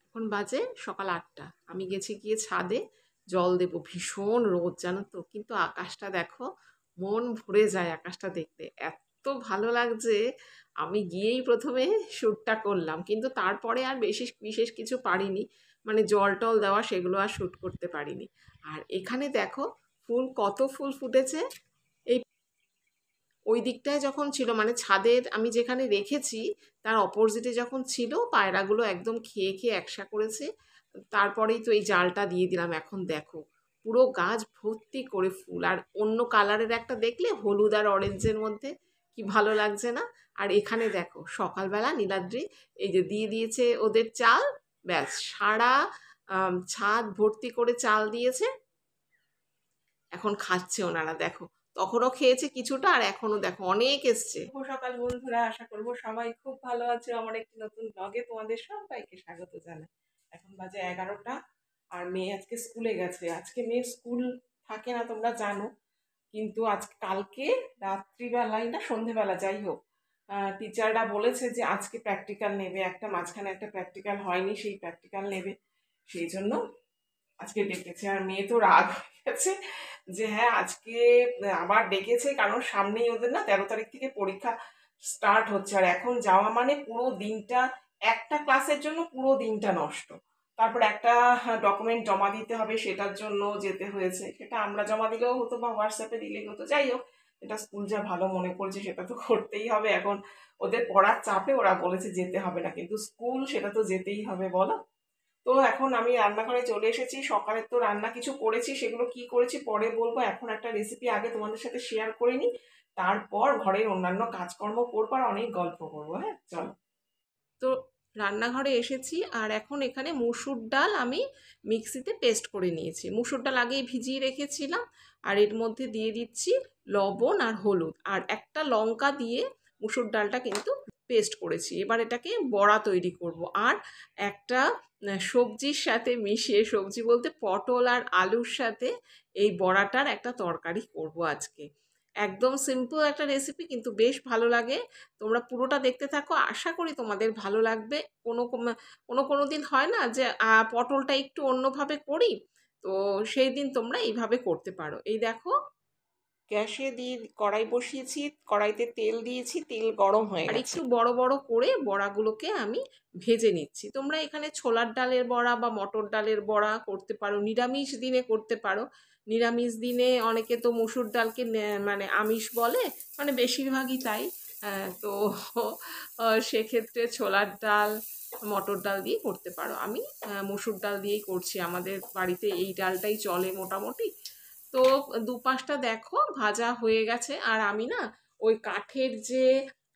এখন বাজে সকাল ৮টা। আমি গেছি গিয়ে ছাদে জল দেব। ভীষণ রোদ জানো তো, কিন্তু আকাশটা দেখো, মন ভরে যায় আকাশটা দেখতে। এত ভালো লাগছে। আমি গিয়েই প্রথমে শ্যুটটা করলাম, কিন্তু তারপরে আর বিশেষ কিছু পারিনি, মানে জল টল দেওয়া সেগুলো আর শ্যুট করতে পারিনি। আর এখানে দেখো ফুল, কত ফুল ফুটেছে। এই ওই দিকটায় যখন ছিল, মানে ছাদের আমি যেখানে রেখেছি তার অপোজিটে যখন ছিল, পায়রাগুলো একদম খেয়ে খেয়ে একসা করেছে। তারপরেই তো এই জালটা দিয়ে দিলাম। এখন দেখো পুরো গাছ ভর্তি করে ফুল, আর অন্য কালারের একটা দেখলে হলুদ আর অরেঞ্জের মধ্যে, কি ভালো লাগছে না? আর এখানে দেখো সকালবেলা নীলাদ্রি এই যে দিয়ে দিয়েছে ওদের চাল, ব্যাস সারা ছাদ ভর্তি করে চাল দিয়েছে। এখন খাচ্ছে ওনারা, দেখো তখনও খেয়েছে কিছুটা, আর এখনো দেখো অনেক এসছে। শুভ সকাল বন্ধুরা, আশা করবো সবাই খুব ভালো আছে। আমার একটি নতুন ব্লগে তোমাদের সবাইকে স্বাগত জানাই। এখন বাজে 11টা, আর মেয়ে আজকে স্কুলে গেছে। আজকে মেয়ের স্কুল থাকে না তোমরা জানো, কিন্তু কালকে রাত্রিবেলায় না সন্ধেবেলা যাই হোক, টিচাররা বলেছে যে আজকে প্র্যাকটিক্যাল নেবে, একটা মাঝখানে একটা প্র্যাকটিক্যাল হয়নি, সেই প্র্যাকটিক্যাল নেবে। সেই জন্য আজকে ডেকেছে। আর মেয়ে তো রাগ হয়ে গেছে যে হ্যাঁ আজকে আবার ডেকেছে, কারণ সামনেই ওদের না 13 তারিখ থেকে পরীক্ষা স্টার্ট হচ্ছে। আর এখন যাওয়া মানে পুরো দিনটা, একটা ক্লাসের জন্য পুরো দিনটা নষ্ট। তারপর একটা ডকুমেন্ট জমা দিতে হবে, সেটার জন্য যেতে হয়েছে। সেটা আমরা জমা দিলেও হতো বা হোয়াটসঅ্যাপে দিলেই হতো, যাই হোক এটা স্কুল যা ভালো মনে করছে সেটা তো করতেই হবে। এখন ওদের পড়ার চাপে ওরা বলেছে যেতে হবে না, কিন্তু স্কুল সেটা তো যেতেই হবে বলো। তো এখন আমি রান্নাঘরে চলে এসেছি। সকালে তো রান্না কিছু করেছি, সেগুলো কি করেছি পরে বলবো। এখন একটা রেসিপি আগে তোমাদের সাথে শেয়ার করে নিই, তারপর ঘরের অন্যান্য কাজকর্ম করবো আর অনেক গল্প করবো। হ্যাঁ চলো। তো রান্নাঘরে এসেছি, আর এখন এখানে মুসুর ডাল আমি মিক্সিতে পেস্ট করে নিয়েছি। মুসুর ডাল আগেই ভিজিয়ে রেখেছিলাম, আর এর মধ্যে দিয়ে দিচ্ছি লবণ আর হলুদ, আর একটা লঙ্কা দিয়ে মুসুর ডালটা কিন্তু পেস্ট করেছি। এবার এটাকে বড়া তৈরি করব। আর একটা সবজির সাথে মিশিয়ে, সবজি বলতে পটল আর আলুর সাথে এই বড়াটার একটা তরকারি করব আজকে। একদম সিম্পল একটা রেসিপি, কিন্তু বেশ ভালো লাগে। তোমরা পুরোটা দেখতে থাকো, আশা করি তোমাদের ভালো লাগবে। কোনো দিন হয় না যে পটলটা একটু অন্যভাবে করি, তো সেই দিন তোমরা এইভাবে করতে পারো। এই দেখো গ্যাসে দিয়ে কড়াই বসিয়েছি, কড়াইতে তেল দিয়েছি, তেল গরম হয়ে গেছে। আর একটু বড় বড় করে বড়াগুলোকে আমি ভেজে নিচ্ছি। তোমরা এখানে ছোলার ডালের বড়া বা মটর ডালের বড়া করতে পারো, নিরামিষ দিনে করতে পারো। নিরামিষ দিনে অনেকে তো মসুর ডালকে মানে আমিষ বলে, মানে বেশিরভাগই তাই। তো সেক্ষেত্রে ছোলার ডাল, মটর ডাল দিয়ে করতে পারো। আমি মসুর ডাল দিয়েই করছি, আমাদের বাড়িতে এই ডালটাই চলে মোটামুটি। তো দুপাশটা দেখো ভাজা হয়ে গেছে, আর আমি না ওই কাঠের যে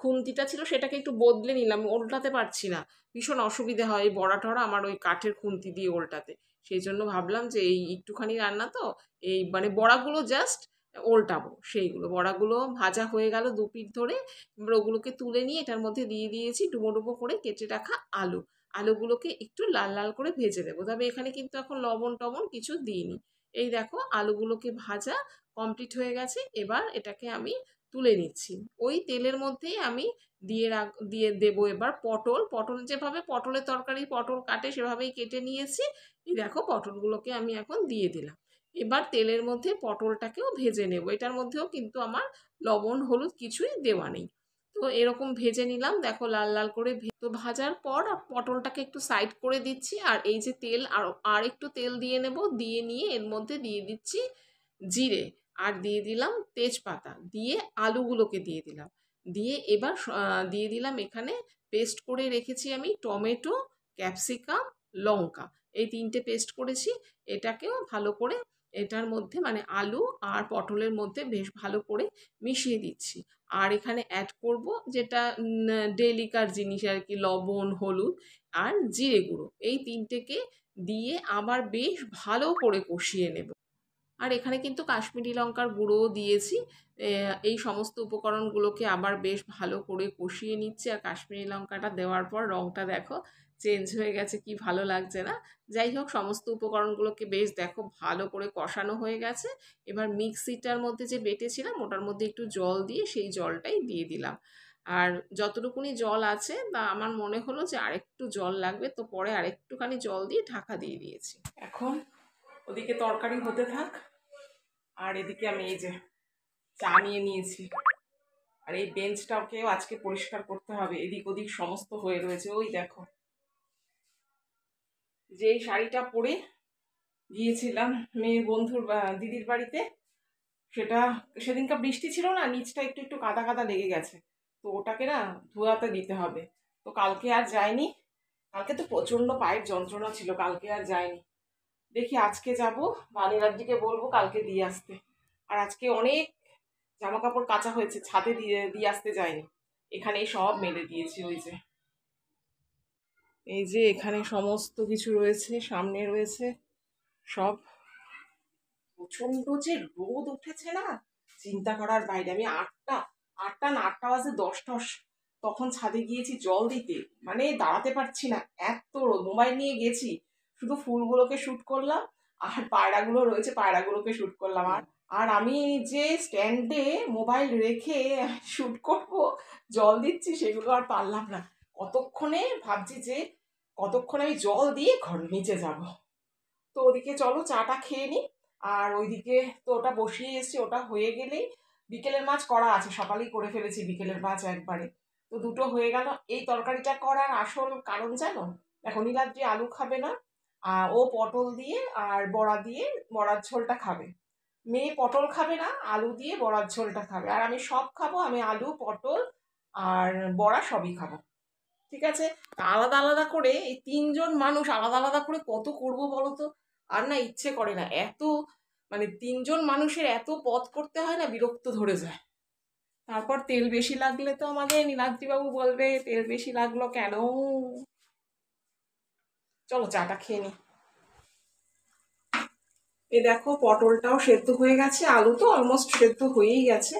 খুন্তিটা ছিল সেটাকে একটু বদলে নিলাম, উল্টাতে পারছি না, ভীষণ অসুবিধে হয় এই বড়া টড়া আমার ওই কাঠের খুন্তি দিয়ে উল্টাতে। সেই জন্য ভাবলাম যে এই একটুখানি রান্না তো, এই মানে বড়াগুলো জাস্ট উল্টাবো। সেইগুলো বড়াগুলো ভাজা হয়ে গেল দুপিঠ ধরে। এবার ওগুলোকে তুলে নিয়ে এটার মধ্যে দিয়ে দিয়েছি ডুবো ডুবো করে কেটে রাখা আলু। আলুগুলোকে একটু লাল লাল করে ভেজে দেবো, তবে এখানে কিন্তু এখন লবণ টবণ কিছু দিইনি। এই দেখো আলুগুলোকে ভাজা কমপ্লিট হয়ে গেছে। এবার এটাকে আমি তুলে নিচ্ছি। ওই তেলের মধ্যেই আমি দিয়ে দেবো এবার পটল যেভাবে পটলের তরকারি পটল কাটে সেভাবেই কেটে নিয়েছি। এই দেখো পটলগুলোকে আমি এখন দিয়ে দিলাম। এবার তেলের মধ্যে পটলটাকেও ভেজে নেব। এটার মধ্যেও কিন্তু আমার লবণ হলুদ কিছুই দেওয়া নেই। তো এরকম ভেজে নিলাম, দেখো লাল লাল করে। তো ভাজার পর পটলটাকে একটু সাইড করে দিচ্ছি, আর এই যে তেল আর একটু তেল দিয়ে নেব। দিয়ে নিয়ে এর মধ্যে দিয়ে দিচ্ছি জিরে, আর দিয়ে দিলাম তেজপাতা, দিয়ে আলুগুলোকে দিয়ে দিলাম। দিয়ে এবার দিয়ে দিলাম এখানে পেস্ট করে রেখেছি আমি টমেটো, ক্যাপসিকাম, লঙ্কা, এই 3টে পেস্ট করেছি। এটাকেও ভালো করে এটার মধ্যে, মানে আলু আর পটলের মধ্যে বেশ ভালো করে মিশিয়ে দিচ্ছি। আর এখানে অ্যাড করব যেটা ডেলিকার জিনিস আর কি, লবণ হলুদ আর জিরে গুঁড়ো, এই 3টেকে দিয়ে আবার বেশ ভালো করে কষিয়ে নেব। আর এখানে কিন্তু কাশ্মীরি লঙ্কার গুঁড়োও দিয়েছি। এই সমস্ত উপকরণগুলোকে আবার বেশ ভালো করে কষিয়ে নিচ্ছি। আর কাশ্মীরি লঙ্কাটা দেওয়ার পর রঙটা দেখো চেঞ্জ হয়ে গেছে, কি ভালো লাগছে না? যাই হোক সমস্ত উপকরণগুলোকে বেশ দেখো ভালো করে কষানো হয়ে গেছে। এবার মিক্সিটার মধ্যে যে বেটেছিলাম ওটার মধ্যে একটু জল দিয়ে সেই জলটাই দিয়ে দিলাম। আর যতটুকুনি জল আছে তা আমার মনে হলো যে আরেকটু জল লাগবে, তো পরে আরেকটুখানি জল দিয়ে ঢাকা দিয়ে দিয়েছি। এখন ওদিকে তরকারি হতে থাক, আর এদিকে আমি এই যে চা নিয়ে নিয়েছি। আর এই বেঞ্চটাকেও আজকে পরিষ্কার করতে হবে, এদিক ওদিক সমস্ত হয়ে রয়েছে। ওই দেখো, যেই শাড়িটা পরে গিয়েছিলাম মেয়ের বন্ধুর দিদির বাড়িতে, সেটা সেদিনকার বৃষ্টি ছিল না, নিচটা একটু একটু কাদা কাদা লেগে গেছে, তো ওটাকে না ধোয়াতে দিতে হবে। তো কালকে আর যাইনি, কালকে তো প্রচণ্ড পায়ের যন্ত্রণা ছিল, কালকে আর যাইনি। দেখি আজকে যাব, বানিরাজ্জিকে বলবো কালকে দিয়ে আসতে। আর আজকে অনেক জামা কাপড় কাচা হয়েছে, ছাদে দিয়ে দিয়ে আসতে যায়নি, এখানেই সব মেলে দিয়েছি। ওই যে এই যে এখানে সমস্ত কিছু রয়েছে, সামনে রয়েছে সব। প্রচন্ড যে রোদ উঠেছে না, চিন্তা করার বাইরে। আমি আটটা না, 8টা বাজে 10টা তখন ছাদে গিয়েছি জল দিতে, মানে দাঁড়াতে পারছি না, এত রোদ। মোবাইল নিয়ে গেছি, শুধু ফুলগুলোকে শুট করলাম, আর পায়রাগুলো রয়েছে পায়রাগুলোকে শুট করলাম। আর আর আমি যে স্ট্যান্ডে মোবাইল রেখে শুট করব, জল দিচ্ছি, সেগুলো আর পারলাম না। কতক্ষণে ভাবছি যে কতক্ষণে আমি জল দিয়ে ঘর নিচে যাব। তো ওদিকে চলো চাটা খেয়ে নিই। আর ওইদিকে তো ওটা বসিয়ে এসেছি, ওটা হয়ে গেলেই বিকেলের মাছ করা আছে, সকালেই করে ফেলেছি বিকেলের মাছ একবারে। তো দুটো হয়ে গেল। এই তরকারিটা করার আসল কারণ জানো, এখন নীলাদ্রি আলু খাবে না, ও পটল দিয়ে আর বড়া দিয়ে বড়ার ঝোলটা খাবে। মেয়ে পটল খাবে না, আলু দিয়ে বড়ার ঝোলটা খাবে। আর আমি সব খাবো, আমি আলু পটল আর বড়া সবই খাবো। ঠিক আছে, আলাদা আলাদা করে এই 3জন মানুষ আলাদা আলাদা করে কত করব বলো তো। আর না ইচ্ছে করে না এত, মানে 3জন মানুষের এত পদ করতে হয় না, বিরক্ত ধরে যায়। তারপর তেল বেশি লাগলে তো আমাদের নীলাদ্রিবাবু বলবে তেল বেশি লাগলো কেন। চলো চাটা খেয়ে নি। এই দেখো পটলটাও সেদ্ধ হয়ে গেছে, আলু তো অলমোস্ট সেদ্ধ হয়েই গেছে।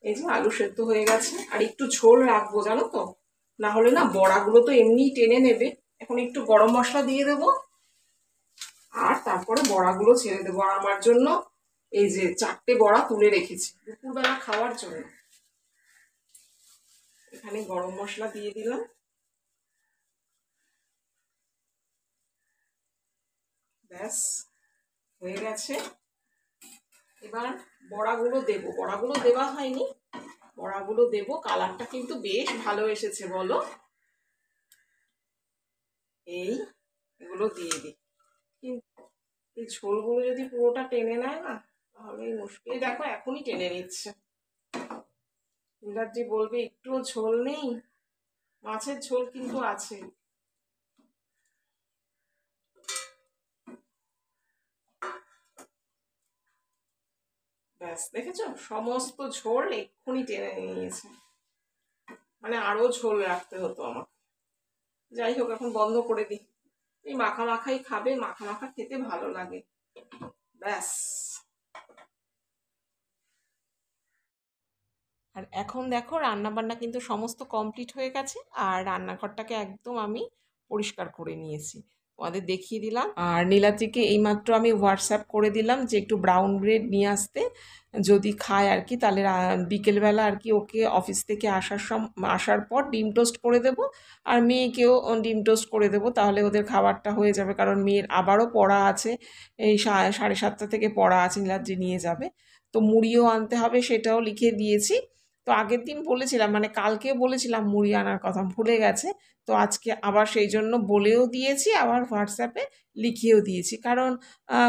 এই যে আলু সেদ্ধ হয়ে গেছে, আর একটু ঝোল রাখবো জানো তো, না হলে না বড়াগুলো তো এমনিই টেনে নেবে। এখন একটু গরম মশলা দিয়ে দেবো, আর তারপরে বড়াগুলো ছেড়ে দেবো। আর আমার জন্য এই যে 4টে বড়া তুলে রেখেছি দুপুরবেলা খাওয়ার জন্য। এখানে গরম মশলা দিয়ে দিলাম, ব্যাস হয়ে গেছে। এবার বড়াগুলো দেবো, বড়াগুলো দেওয়া হয়নি, বড়াগুলো দেবো। কালারটা কিন্তু বেশ ভালো এসেছে বলো। এই এগুলো দিয়ে দিই, কিন্তু এই ঝোলগুলো যদি পুরোটা টেনে নেয় না, তাহলে মুশকিল। দেখো এখনই টেনে নিচ্ছে। নীলাদ্রি বলবে একটুও ঝোল নেই, মাছের ঝোল কিন্তু আছে। ব্যাস দেখেছো, সমস্ত ঝোল এক্ষুনি টেনে নিয়েছে, মানে আরো ঝোল রাখতে হতো আমাকে। যাই হোক এখন বন্ধ করে দিই, এই মাখা মাখাই খাবে, মাখা মাখা খেতে ভালো লাগে। ব্যাস। আর এখন দেখো রান্না বান্না কিন্তু সমস্ত কমপ্লিট হয়ে গেছে, আর রান্নাঘরটাকে একদম আমি পরিষ্কার করে নিয়েছি, তোমাদের দেখিয়ে দিলাম। আর নীলাদ্রিকে এইমাত্র আমি হোয়াটসঅ্যাপ করে দিলাম যে একটু ব্রাউন ব্রেড নিয়ে আসতে, যদি খায় আর কি, তাহলে বিকেলবেলা আর কি ওকে অফিস থেকে আসার পর ডিম টোস্ট করে দেবো, আর মেয়েকেও ডিম টোস্ট করে দেবো, তাহলে ওদের খাবারটা হয়ে যাবে। কারণ মেয়ের আবারও পড়া আছে, এই 7:30 থেকে পড়া আছে, নীলাদ্রি নিয়ে যাবে। তো মুড়িও আনতে হবে, সেটাও লিখে দিয়েছি। তো আগের দিন বলেছিলাম, মানে কালকে বলেছিলাম মুড়ি আনার কথা, ভুলে গেছে। তো আজকে আবার সেই জন্য বলেও দিয়েছি, আবার হোয়াটসঅ্যাপে লিখিয়েও দিয়েছি। কারণ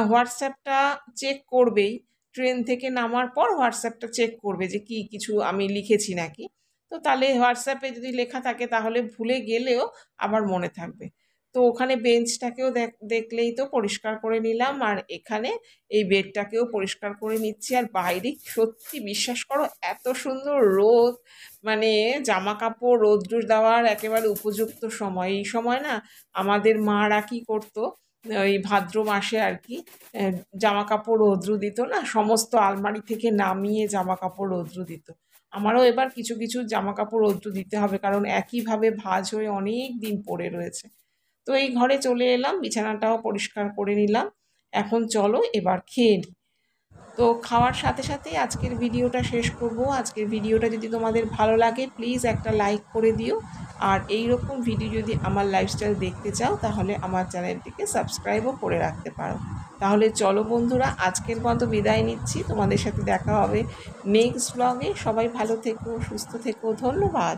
হোয়াটসঅ্যাপটা চেক করবেই, ট্রেন থেকে নামার পর হোয়াটসঅ্যাপটা চেক করবে যে কি কিছু আমি লিখেছি নাকি। তো তাহলে হোয়াটসঅ্যাপে যদি লেখা থাকে তাহলে ভুলে গেলেও আবার মনে থাকবে। তো ওখানে বেঞ্চটাকেও দেখলেই তো পরিষ্কার করে নিলাম, আর এখানে এই বেডটাকেও পরিষ্কার করে নিচ্ছি। আর বাইরে সত্যি বিশ্বাস করো এত সুন্দর রোদ, মানে জামা কাপড় রোদ্দুর দেওয়ার একেবারে উপযুক্ত সময়। এই সময় না আমাদের মারা কি করতো, ওই ভাদ্র মাসে আর কি, জামা কাপড় রৌদ্র দিত না, সমস্ত আলমারি থেকে নামিয়ে জামা কাপড় রৌদ্র দিত। আমারও এবার কিছু কিছু জামা কাপড় রৌদ্র দিতে হবে, কারণ একইভাবে ভাঁজ হয়ে অনেক দিন পড়ে রয়েছে। তো এই ঘরে চলে এলাম, বিছানাটাও পরিষ্কার করে নিলাম। এখন চলো এবার খেয়ে নিই। তো খাওয়ার সাথে সাথেই আজকের ভিডিওটা শেষ করব। আজকের ভিডিওটা যদি তোমাদের ভালো লাগে প্লিজ একটা লাইক করে দিও, আর এই রকম ভিডিও যদি আমার লাইফস্টাইল দেখতে চাও তাহলে আমার চ্যানেলটিকে সাবস্ক্রাইবও করে রাখতে পারো। তাহলে চলো বন্ধুরা, আজকের মতো বিদায় নিচ্ছি। তোমাদের সাথে দেখা হবে নেক্সট ব্লগে। সবাই ভালো থেকো, সুস্থ থেকো, ধন্যবাদ।